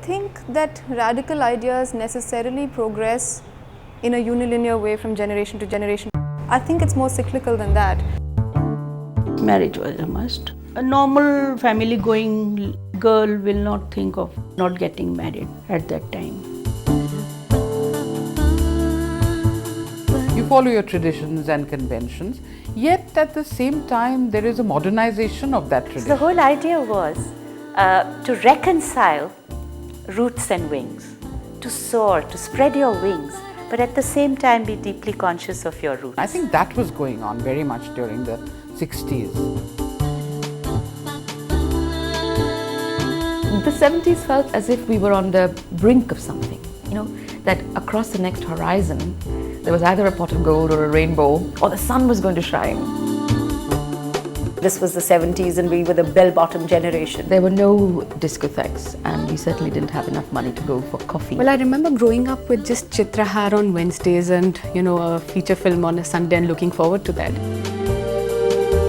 think that radical ideas necessarily progress in a unilinear way from generation to generation. I think it's more cyclical than that. Marriage was a must. A normal family going girl will not think of not getting married at that time. You follow your traditions and conventions, yet at the same time there is a modernization of that tradition. So the whole idea was to reconcile roots and wings, to soar, to spread your wings, but at the same time be deeply conscious of your roots. I think that was going on very much during the 60s. The 70s felt as if we were on the brink of something, that across the next horizon there was either a pot of gold or a rainbow, or the sun was going to shine. This was the 70s and we were the bell-bottom generation. There were no discotheques and we certainly didn't have enough money to go for coffee. Well, I remember growing up with just Chitrahar on Wednesdays and, a feature film on a Sunday and looking forward to that.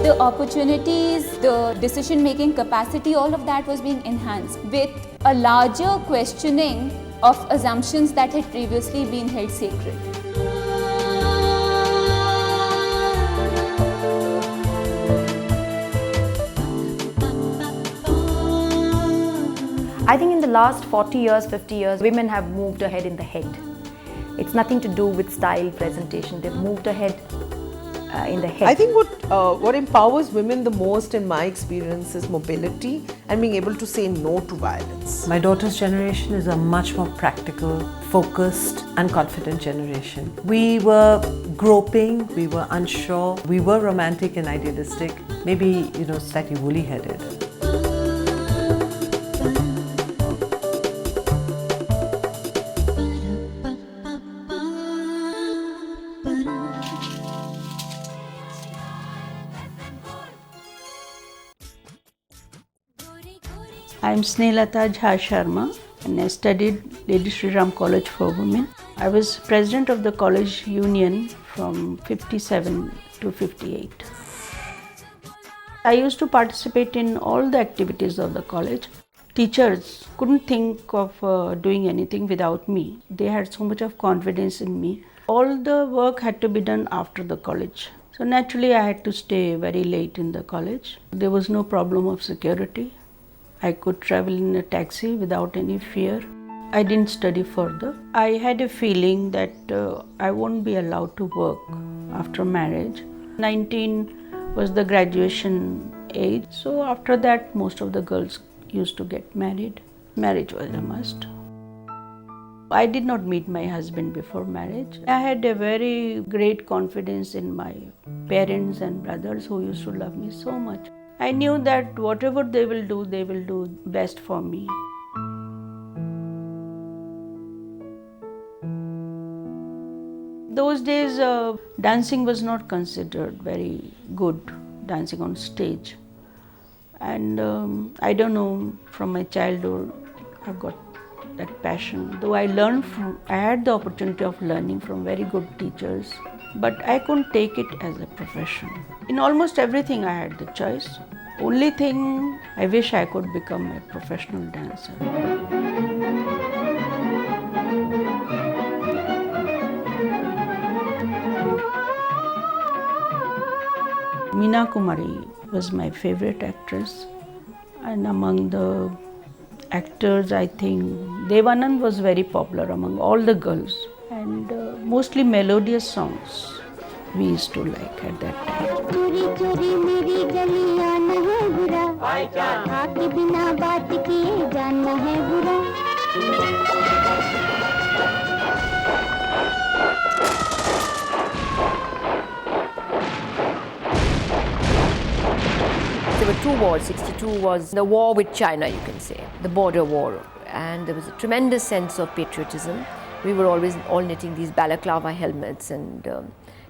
The opportunities, the decision-making capacity, all of that was being enhanced with a larger questioning of assumptions that had previously been held sacred. I think in the last 40 years, 50 years, women have moved ahead in the head. It's nothing to do with style, presentation. They've moved ahead in the head. I think what empowers women the most in my experience is mobility and being able to say no to violence. My daughter's generation is a much more practical, focused and confident generation. We were groping, we were unsure, we were romantic and idealistic, maybe slightly woolly-headed. I am Snelata Jha Sharma and I studied Lady Shri Ram College for Women. I was president of the college union from 57 to 58. I used to participate in all the activities of the college. Teachers couldn't think of doing anything without me. They had so much of confidence in me. All the work had to be done after the college. So naturally I had to stay very late in the college. There was no problem of security. I could travel in a taxi without any fear. I didn't study further. I had a feeling that I won't be allowed to work after marriage. 19 was the graduation age. So after that, most of the girls used to get married. Marriage was a must. I did not meet my husband before marriage. I had a very great confidence in my parents and brothers who used to love me so much. I knew that whatever they will do best for me. Those days, dancing was not considered very good, dancing on stage. And I don't know, from my childhood, I've got that passion. Though I had the opportunity of learning from very good teachers, but I couldn't take it as a profession. In almost everything I had the choice. Only thing, I wish I could become a professional dancer. Meena Kumari was my favorite actress, and among the actors, I think Devanand was very popular among all the girls, and mostly melodious songs we used to like at that time. There were two wars. 62 was the war with China, you can say, the border war. And there was a tremendous sense of patriotism. We were always all knitting these balaclava helmets and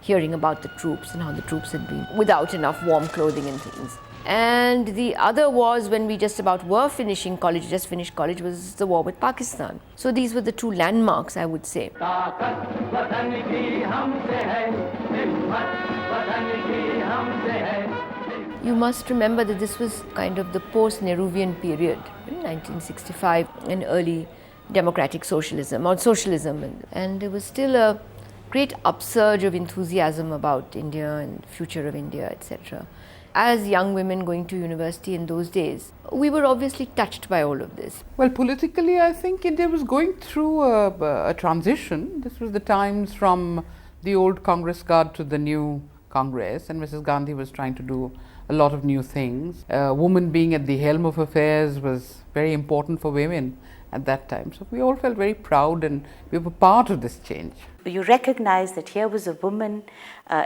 hearing about the troops and how the troops had been without enough warm clothing and things. And the other was when we just about were finishing college, just finished college, was the war with Pakistan. So these were the two landmarks, I would say. You must remember that this was kind of the post-Nehruvian period, in 1965, and early democratic socialism or socialism, and there was still a great upsurge of enthusiasm about India and future of India, etc. As young women going to university in those days, we were obviously touched by all of this. Well, politically, I think India was going through a transition. This was the times from the old Congress guard to the new Congress, and Mrs. Gandhi was trying to do a lot of new things. A woman being at the helm of affairs was very important for women at that time. So we all felt very proud and we were part of this change. You recognize that here was a woman,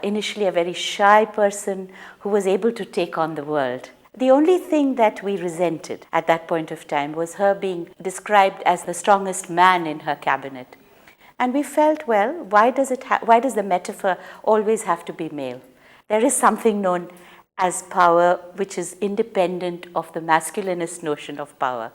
initially a very shy person, who was able to take on the world. The only thing that we resented at that point of time was her being described as the strongest man in her cabinet. And we felt, well, why does the metaphor always have to be male? There is something known as power which is independent of the masculinist notion of power.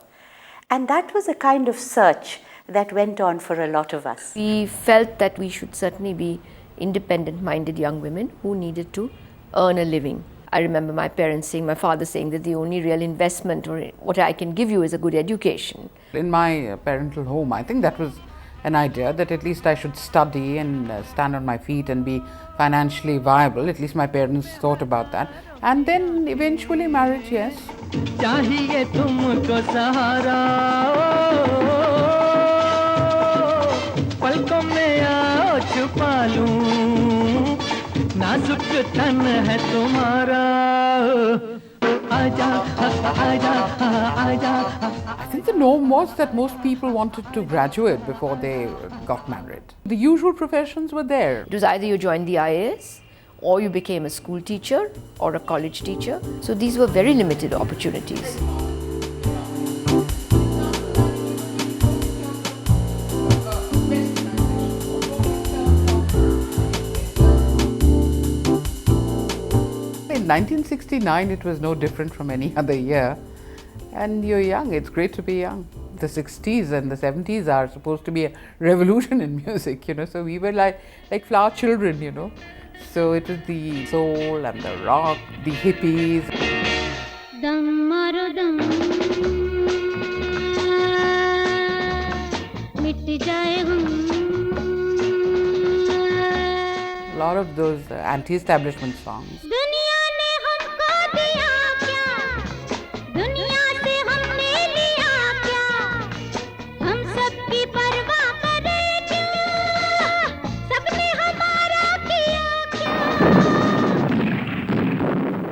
And that was a kind of search that went on for a lot of us. We felt that we should certainly be independent-minded young women who needed to earn a living. I remember my father saying that the only real investment or what I can give you is a good education. In my parental home, I think that was an idea that at least I should study and stand on my feet and be financially viable. At least my parents thought about that. And then eventually marriage, yes. चाहिए तुमको सहारा पलकों में आओ छुपा लूं नाजुक तन है तुम्हारा आजा आजा आजा. I think the norm was that most people wanted to graduate before they got married. The usual professions were there. It was either you joined the IAS or you became a school teacher or a college teacher. So these were very limited opportunities. In 1969, it was no different from any other year. And you're young, it's great to be young. The 60s and the 70s are supposed to be a revolution in music, so we were like flower children, So it was the soul and the rock, the hippies. A lot of those anti-establishment songs.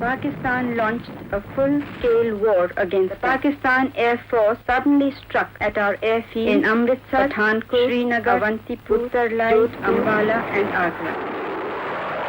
Pakistan launched a full-scale war against the Pakistan Air Force suddenly struck at our airfield in Amritsar, Pathankot, Srinagar, Avantipur, Uttarlai, Ambala and Agra.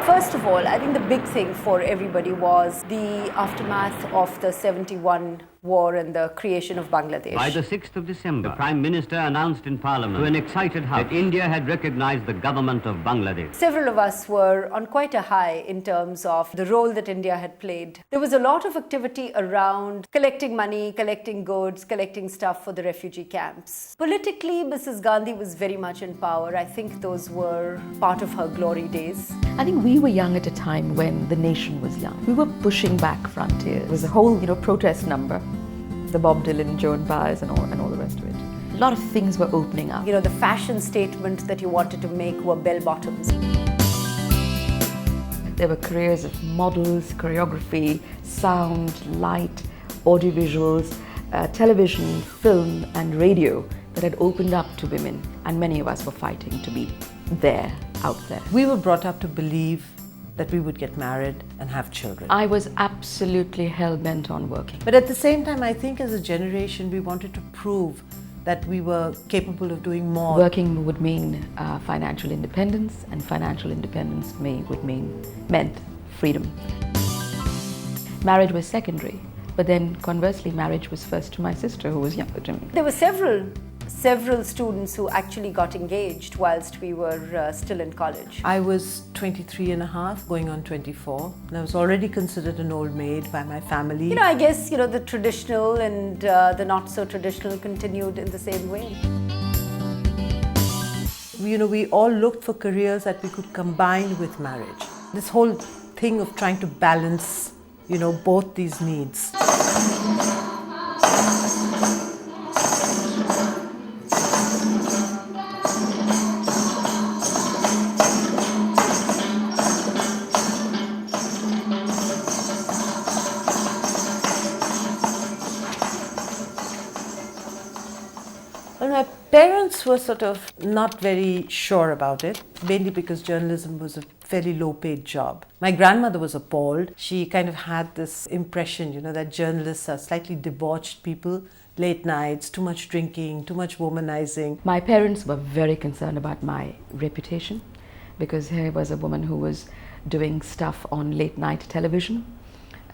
First of all, I think the big thing for everybody was the aftermath of the 71 war and the creation of Bangladesh. By the 6th of December, the Prime Minister announced in Parliament to an excited House that India had recognized the government of Bangladesh. Several of us were on quite a high in terms of the role that India had played. There was a lot of activity around collecting money, collecting goods, collecting stuff for the refugee camps. Politically, Mrs. Gandhi was very much in power. I think those were part of her glory days. I think we were young at a time when the nation was young. We were pushing back frontiers. It was a whole, protest number. The Bob Dylan, Joan Baez and all the rest of it. A lot of things were opening up. The fashion statement that you wanted to make were bell-bottoms. There were careers of models, choreography, sound, light, audiovisuals, television, film and radio that had opened up to women, and many of us were fighting to be there, out there. We were brought up to believe that we would get married and have children. I was absolutely hell-bent on working. But at the same time, I think as a generation, we wanted to prove that we were capable of doing more. Working would mean financial independence, and financial independence meant freedom. Marriage was secondary, but then conversely, marriage was first to my sister, who was younger than me. There were several students who actually got engaged whilst we were still in college. I was 23 and a half, going on 24, and I was already considered an old maid by my family. I guess, the traditional and the not so traditional continued in the same way. We all looked for careers that we could combine with marriage. This whole thing of trying to balance both these needs. Well, my parents were sort of not very sure about it, mainly because journalism was a fairly low-paid job. My grandmother was appalled. She kind of had this impression, that journalists are slightly debauched people, late nights, too much drinking, too much womanizing. My parents were very concerned about my reputation because here was a woman who was doing stuff on late-night television,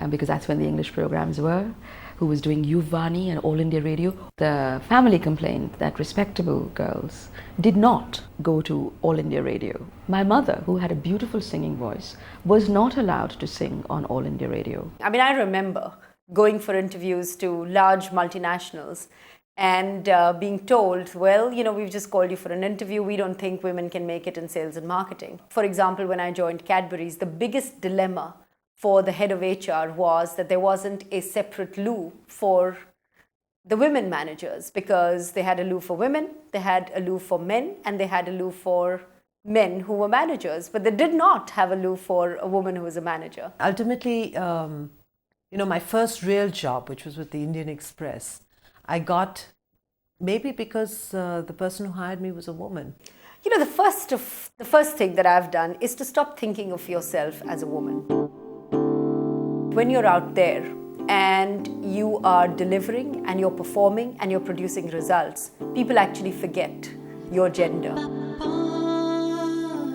because that's when the English programs were, who was doing Yuvani and All India Radio. The family complained that respectable girls did not go to All India Radio. My mother, who had a beautiful singing voice, was not allowed to sing on All India Radio. I mean, I remember going for interviews to large multinationals and being told, well, we've just called you for an interview. We don't think women can make it in sales and marketing. For example, when I joined Cadbury's, the biggest dilemma for the head of HR was that there wasn't a separate loo for the women managers, because they had a loo for women, they had a loo for men, and they had a loo for men who were managers, but they did not have a loo for a woman who was a manager. Ultimately, my first real job, which was with the Indian Express, I got maybe because the person who hired me was a woman. The first thing that I've done is to stop thinking of yourself as a woman. When you're out there and you are delivering and you're performing and you're producing results, people actually forget your gender.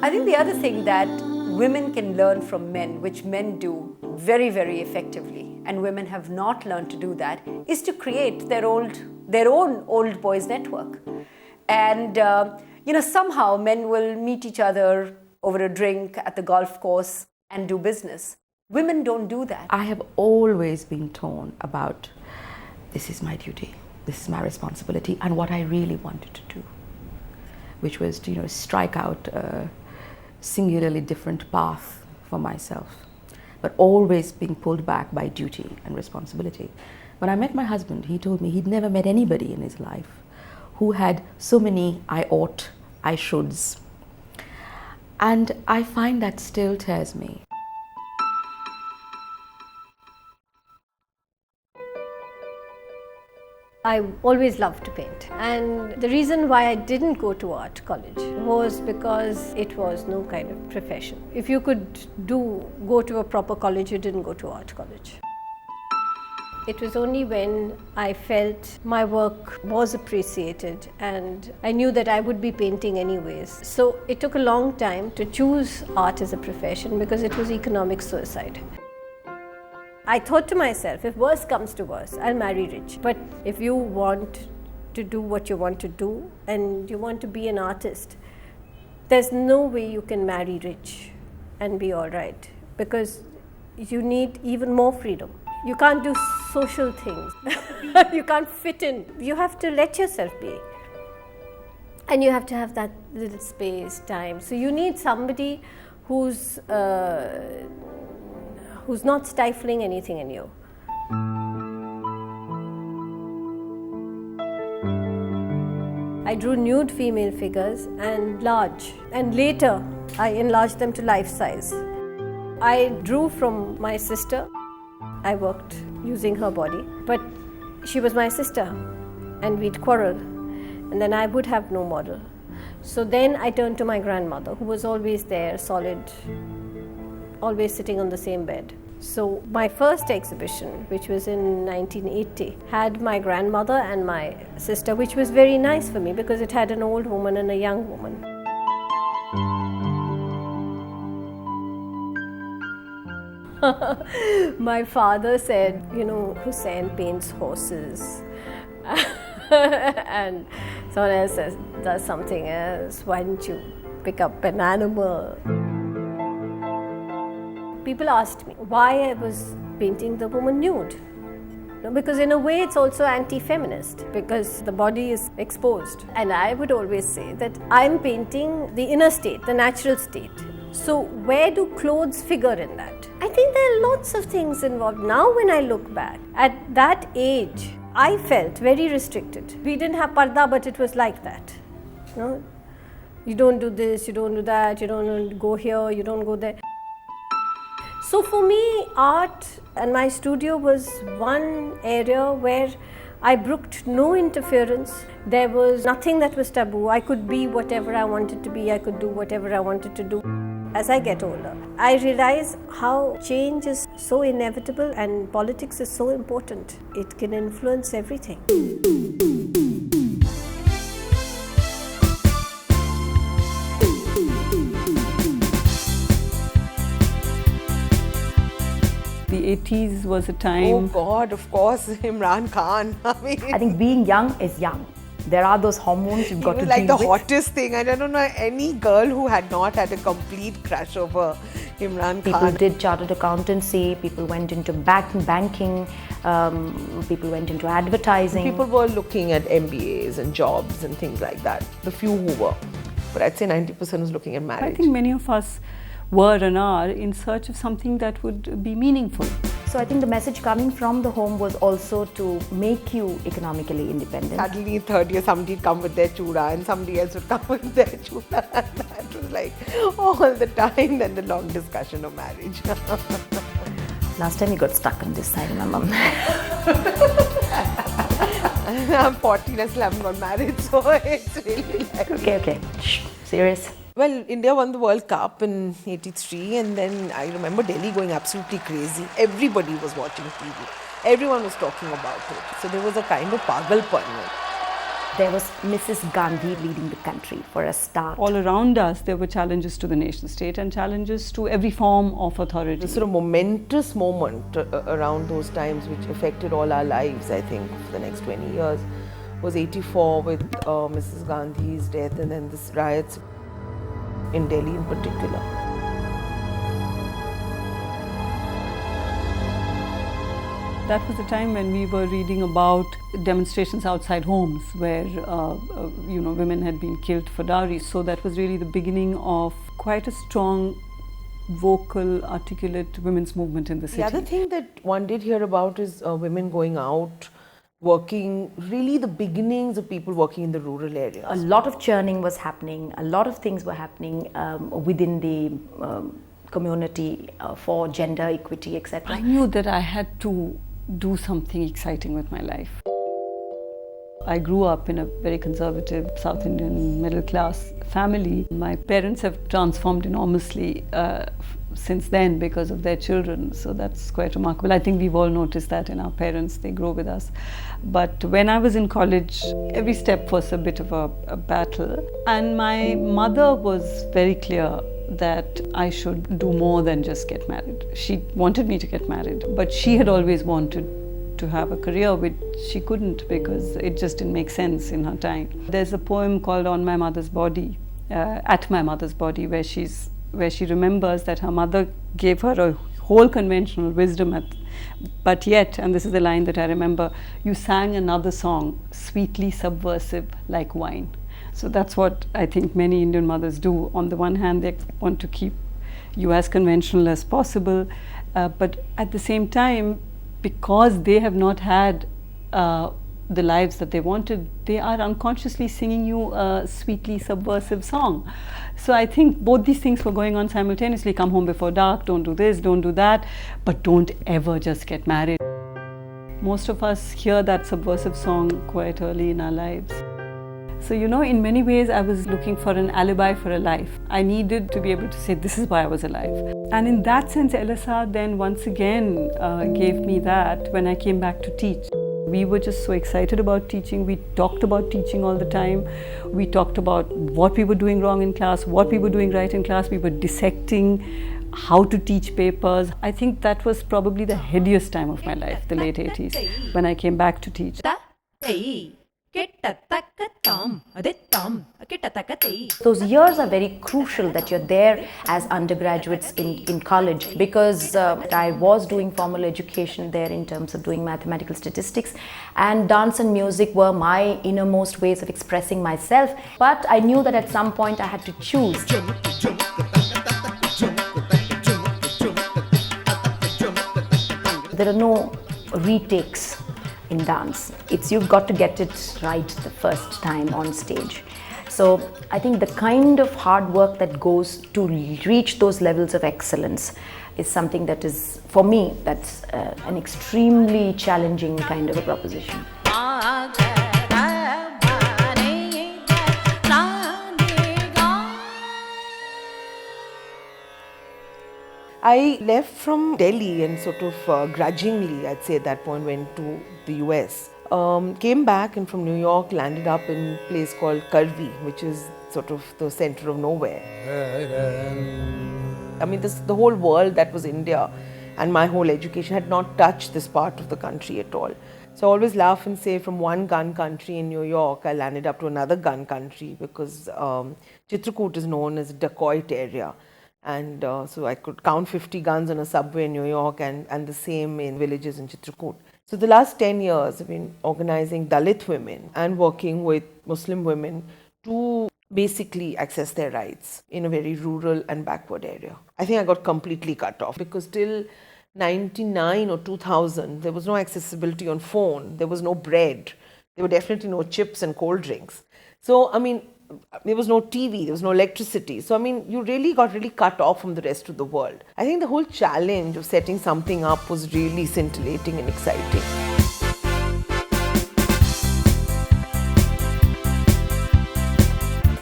I think the other thing that women can learn from men, which men do very, very effectively, and women have not learned to do that, is to create their own old boys network. And somehow men will meet each other over a drink at the golf course and do business. Women don't do that. I have always been torn about, this is my duty, this is my responsibility, and what I really wanted to do, which was to strike out a singularly different path for myself, but always being pulled back by duty and responsibility. When I met my husband, he told me he'd never met anybody in his life who had so many I ought, I shoulds. And I find that still tears me. I always loved to paint, and the reason why I didn't go to art college was because it was no kind of profession. If you could go to a proper college, you didn't go to art college. It was only when I felt my work was appreciated and I knew that I would be painting anyways. So it took a long time to choose art as a profession because it was economic suicide. I thought to myself, if worse comes to worse, I'll marry rich. But if you want to do what you want to do and you want to be an artist, there's no way you can marry rich and be all right, because you need even more freedom. You can't do social things. You can't fit in. You have to let yourself be. And you have to have that little space, time. So you need somebody who's not stifling anything in you. I drew nude female figures and large, and later I enlarged them to life size. I drew from my sister. I worked using her body, but she was my sister and we'd quarrel, and then I would have no model. So then I turned to my grandmother, who was always there, solid, always sitting on the same bed. So my first exhibition, which was in 1980, had my grandmother and my sister, which was very nice for me because it had an old woman and a young woman. My father said, Husaain paints horses. And someone else says, does something else. Why didn't you pick up an animal? People asked me why I was painting the woman nude. Because in a way it's also anti-feminist, because the body is exposed. And I would always say that I'm painting the inner state, the natural state. So where do clothes figure in that? I think there are lots of things involved. Now when I look back, at that age, I felt very restricted. We didn't have parda, but it was like that. You know, you don't do this, you don't do that, you don't go here, you don't go there. So for me, art and my studio was one area where I brooked no interference. There was nothing that was taboo. I could be whatever I wanted to be. I could do whatever I wanted to do. As I get older, I realize how change is so inevitable and politics is so important. It can influence everything. The 80s was a time... Oh God, of course, Imran Khan. I think being young is young. There are those hormones you've got to deal with. It was like the hottest thing. I don't know any girl who had not had a complete crush over Imran Khan. People did chartered accountancy, people went into banking, people went into advertising. People were looking at MBAs and jobs and things like that. The few who were. But I'd say 90% was looking at marriage. I think many of us were and are in search of something that would be meaningful. So I think the message coming from the home was also to make you economically independent. Suddenly, third year, somebody would come with their chura and somebody else would come with their chura. And that was like all the time, then the long discussion of marriage. Last time you got stuck on this side, my mum. I'm 14, I still haven't got married, so it's really like... Okay. Shh, serious. Well, India won the World Cup in '83 and then I remember Delhi going absolutely crazy. Everybody was watching TV. Everyone was talking about it. So there was a kind of pagalpan. There was Mrs. Gandhi leading the country for a start. All around us, there were challenges to the nation state and challenges to every form of authority. The sort of momentous moment around those times which affected all our lives, I think, for the next 20 years was '84 with Mrs. Gandhi's death and then this riots in Delhi in particular. That was the time when we were reading about demonstrations outside homes where women had been killed for dowries. So that was really the beginning of quite a strong, vocal, articulate women's movement in the city. The other thing that one did hear about is women going out, working, really the beginnings of people working in the rural areas. A lot of churning was happening, a lot of things were happening within the community for gender equity, etc. I knew that I had to do something exciting with my life. I grew up in a very conservative South Indian middle class family. My parents have transformed enormously since then because of their children, so that's quite remarkable. I think we've all noticed that in our parents, they grow with us. But when I was in college, every step was a bit of a battle, and my mother was very clear that I should do more than just get married. She wanted me to get married, but she had always wanted to have a career which she couldn't because it just didn't make sense in her time. There's a poem called On My Mother's Body, At My Mother's Body, where she remembers that her mother gave her a whole conventional wisdom, but yet, and this is the line that I remember, you sang another song, sweetly subversive like wine. So that's what I think many Indian mothers do. On the one hand, they want to keep you as conventional as possible, but at the same time, because they have not had the lives that they wanted, they are unconsciously singing you a sweetly subversive song. So I think both these things were going on simultaneously. Come home before dark, don't do this, don't do that, but don't ever just get married. Most of us hear that subversive song quite early in our lives. So, in many ways, I was looking for an alibi for a life. I needed to be able to say, this is why I was alive. And in that sense, LSR then once again gave me that when I came back to teach. We were just so excited about teaching. We talked about teaching all the time. We talked about what we were doing wrong in class, what we were doing right in class. We were dissecting how to teach papers. I think that was probably the headiest time of my life, the late 80s, when I came back to teach. Those years are very crucial that you're there as undergraduates in college, because I was doing formal education there in terms of doing mathematical statistics, and dance and music were my innermost ways of expressing myself. But I knew that at some point I had to choose. there are no retakes in dance. You've got to get it right the first time on stage. So I think the kind of hard work that goes to reach those levels of excellence is something that is, for me, that's an extremely challenging kind of a proposition. I left from Delhi and sort of grudgingly, I'd say at that point, went to the US. Came back and from New York landed up in a place called Karvi, which is sort of the center of nowhere. I mean, the whole world that was India and my whole education had not touched this part of the country at all. So I always laugh and say from one gun country in New York, I landed up to another gun country because Chitrakoot is known as a dacoit area. And so I could count 50 guns on a subway in New York and the same in villages in Chitrakoot. So the last 10 years I've been organizing Dalit women and working with Muslim women to basically access their rights in a very rural and backward area. I think I got completely cut off because till 99 or 2000 there was no accessibility on phone, there was no bread, there were definitely no chips and cold drinks. So I mean, there was no TV, there was no electricity. So I mean, you really got cut off from the rest of the world. I think the whole challenge of setting something up was really scintillating and exciting.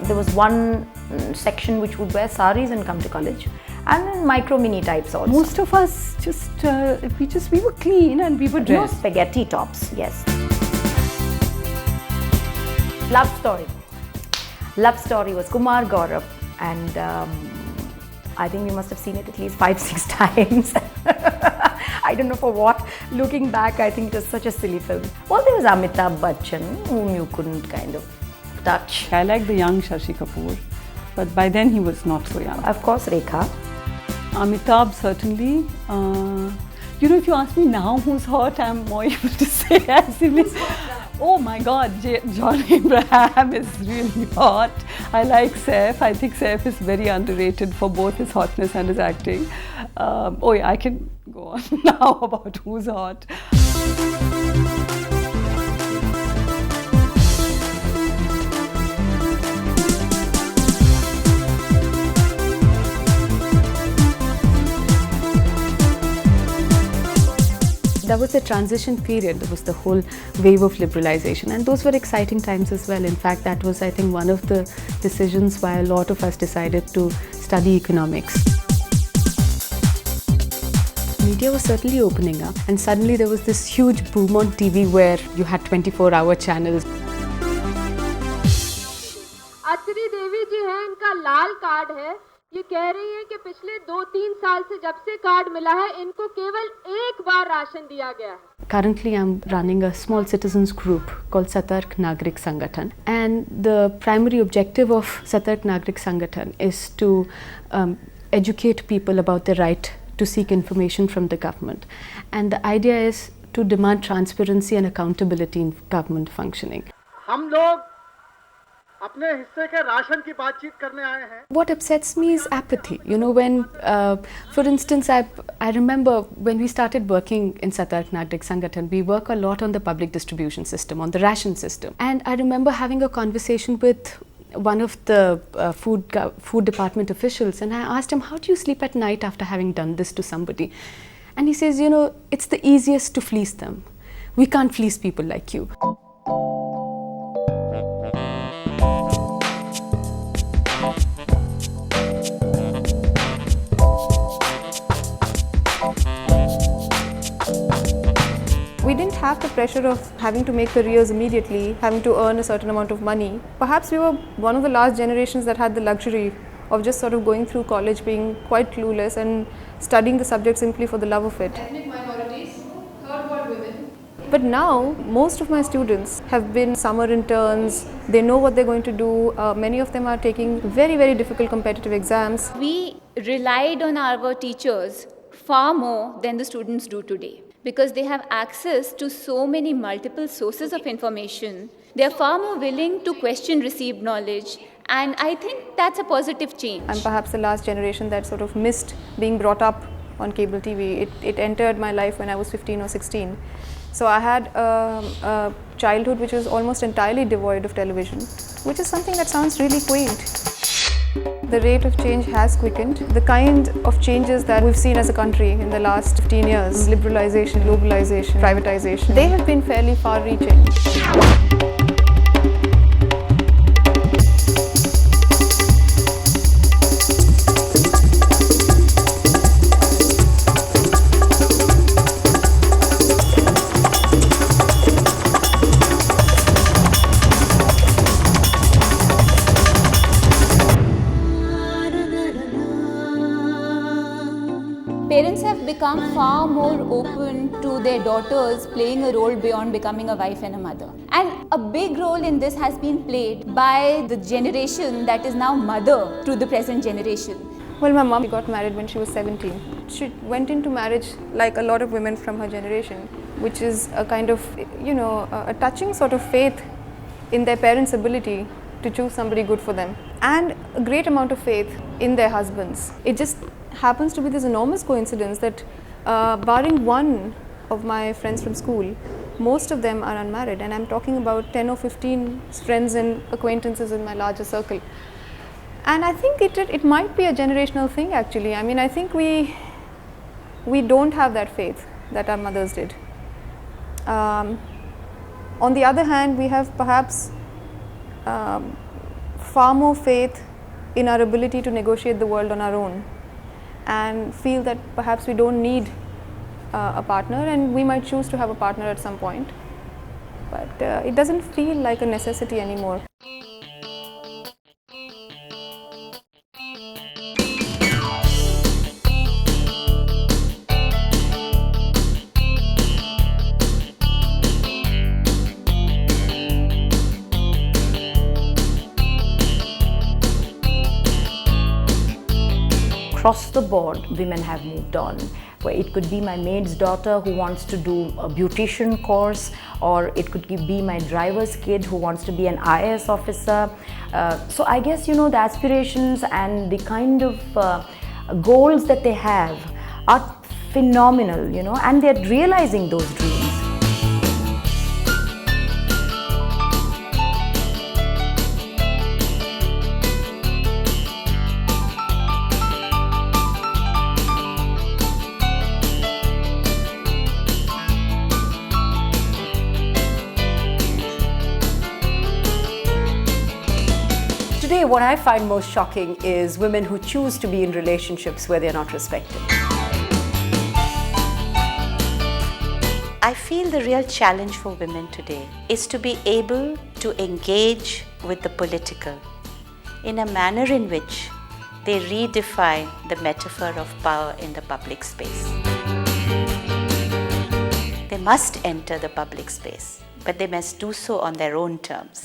There was one section which would wear saris and come to college, and then micro mini types also. Most of us we were clean and we were dressed. No spaghetti tops, yes. Love Story. Love Story was Kumar, Gaurav, and I think we must have seen it at least 5-6 times. I don't know for what. Looking back, I think it was such a silly film. Well, there was Amitabh Bachchan, whom you couldn't kind of touch. I like the young Shashi Kapoor, but by then he was not so young. Of course, Rekha. Amitabh, certainly. You know, if you ask me now who's hot, I'm more able to say as if oh my God, John Abraham is really hot. I like Saif. I think Saif is very underrated for both his hotness and his acting. Oh yeah, I can go on now about who's hot. That was the transition period, there was the whole wave of liberalization, and those were exciting times as well. In fact, that was, I think, one of the decisions why a lot of us decided to study economics. Media was certainly opening up, and suddenly there was this huge boom on TV where you had 24-hour channels. अत्री देवी जी हैं, इनका लाल card है. ये कह रही हैं कि पिछले 2-3 साल से जब से कार्ड मिला है, इनको केवल एक बार राशन दिया गया है. Currently, I'm running a small citizens group called Satark Nagrik Sangathan, and the primary objective of Satark Nagrik Sangathan is to educate people about the right to seek information from the government. And the idea is to demand transparency and accountability in government functioning. हम लोग अपने हिस्से के ration की बातचीत करने आए हैं. What upsets me is apathy. You know, when, for instance, I remember when we started working in Satark Nagrik Sangathan, we work a lot on the public distribution system, on the ration system. And I remember having a conversation with one of the food department officials, and I asked him, how do you sleep at night after having done this to somebody? And he says, you know, it's the easiest to fleece them. We can't fleece people like you. We didn't have the pressure of having to make careers immediately, having to earn a certain amount of money. Perhaps we were one of the last generations that had the luxury of just sort of going through college, being quite clueless and studying the subject simply for the love of it. Ethnic minorities, third world women. But now, most of my students have been summer interns, they know what they're going to do. Many of them are taking very, very difficult competitive exams. We relied on our teachers far more than the students do today, because they have access to so many multiple sources of information. They are far more willing to question received knowledge, and I think that's a positive change. I'm perhaps the last generation that sort of missed being brought up on cable TV. It entered my life when I was 15 or 16. So I had a childhood which was almost entirely devoid of television, which is something that sounds really quaint. The rate of change has quickened. The kind of changes that we've seen as a country in the last 15 years, liberalization, globalization, privatization, they have been fairly far-reaching. Parents have become far more open to their daughters playing a role beyond becoming a wife and a mother. And a big role in this has been played by the generation that is now mother to the present generation. Well, my mom got married when she was 17. She went into marriage like a lot of women from her generation, which is a kind of, a touching sort of faith in their parents' ability to choose somebody good for them, and a great amount of faith in their husbands. It just happens to be this enormous coincidence that barring one of my friends from school, most of them are unmarried, and I'm talking about 10 or 15 friends and acquaintances in my larger circle. And I think it might be a generational thing actually. I mean, I think we don't have that faith that our mothers did. On the other hand, we have perhaps far more faith in our ability to negotiate the world on our own, and feel that perhaps we don't need a partner, and we might choose to have a partner at some point, but it doesn't feel like a necessity anymore. Across the board, women have moved on, where it could be my maid's daughter who wants to do a beautician course, or it could be my driver's kid who wants to be an IAS officer. So I guess, the aspirations and the kind of goals that they have are phenomenal, and they're realizing those dreams. Today, what I find most shocking is women who choose to be in relationships where they're not respected. I feel the real challenge for women today is to be able to engage with the political in a manner in which they redefine the metaphor of power in the public space. They must enter the public space, but they must do so on their own terms.